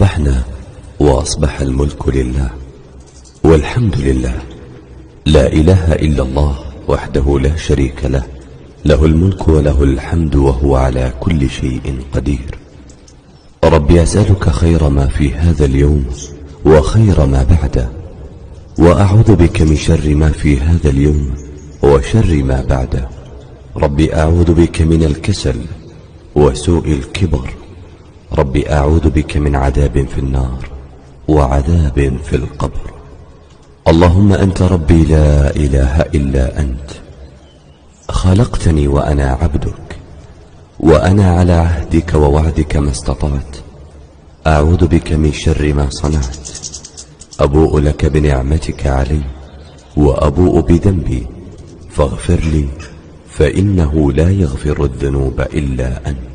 أصبحنا وأصبح الملك لله والحمد لله، لا إله إلا الله وحده لا شريك له، له الملك وله الحمد وهو على كل شيء قدير. ربي أسألك خير ما في هذا اليوم وخير ما بعده، وأعوذ بك من شر ما في هذا اليوم وشر ما بعده. ربي أعوذ بك من الكسل وسوء الكبر. ربي أعوذ بك من عذاب في النار وعذاب في القبر. اللهم أنت ربي لا إله إلا أنت، خلقتني وأنا عبدك، وأنا على عهدك ووعدك ما استطعت. أعوذ بك من شر ما صنعت. أبوء لك بنعمتك علي وأبوء بذنبي، فاغفر لي فإنه لا يغفر الذنوب إلا أنت.